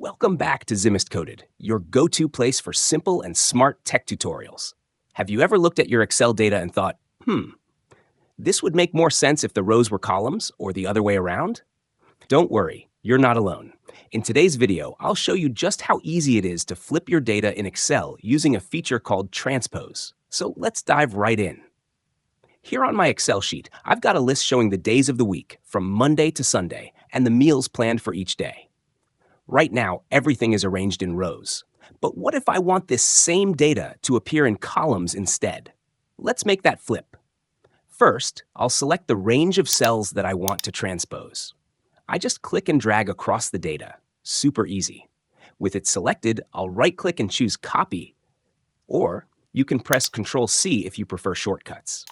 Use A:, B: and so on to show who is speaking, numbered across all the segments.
A: Welcome back to Zimist Coded, your go-to place for simple and smart tech tutorials. Have you ever looked at your Excel data and thought, this would make more sense if the rows were columns or the other way around? Don't worry, you're not alone. In today's video, I'll show you just how easy it is to flip your data in Excel using a feature called Transpose. So let's dive right in. Here on my Excel sheet, I've got a list showing the days of the week from Monday to Sunday and the meals planned for each day. Right now, everything is arranged in rows. But what if I want this same data to appear in columns instead? Let's make that flip. First, I'll select the range of cells that I want to transpose. I just click and drag across the data. Super easy. With it selected, I'll right-click and choose Copy, or you can press Ctrl-C if you prefer shortcuts.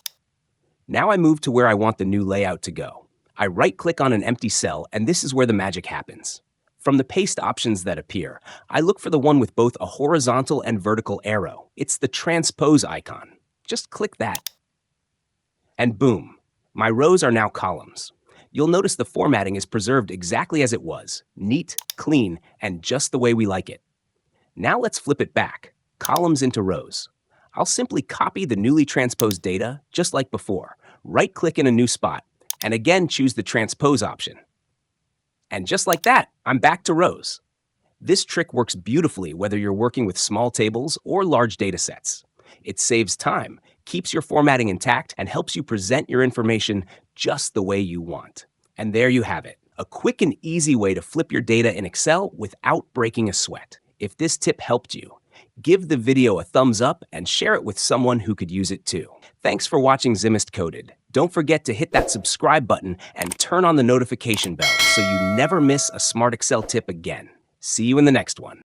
A: Now I move to where I want the new layout to go. I right-click on an empty cell, and this is where the magic happens. From the paste options that appear, I look for the one with both a horizontal and vertical arrow. It's the Transpose icon. Just click that. And boom, my rows are now columns. You'll notice the formatting is preserved exactly as it was, neat, clean, and just the way we like it. Now let's flip it back, columns into rows. I'll simply copy the newly transposed data, just like before, right-click in a new spot, and again choose the Transpose option. And just like that, I'm back to rows. This trick works beautifully whether you're working with small tables or large datasets. It saves time, keeps your formatting intact, and helps you present your information just the way you want. And there you have it, a quick and easy way to flip your data in Excel without breaking a sweat. If this tip helped you, give the video a thumbs up and share it with someone who could use it too. Thanks for watching Zimist Coded. Don't forget to hit that subscribe button and turn on the notification bell so you never miss a smart Excel tip again. See you in the next one.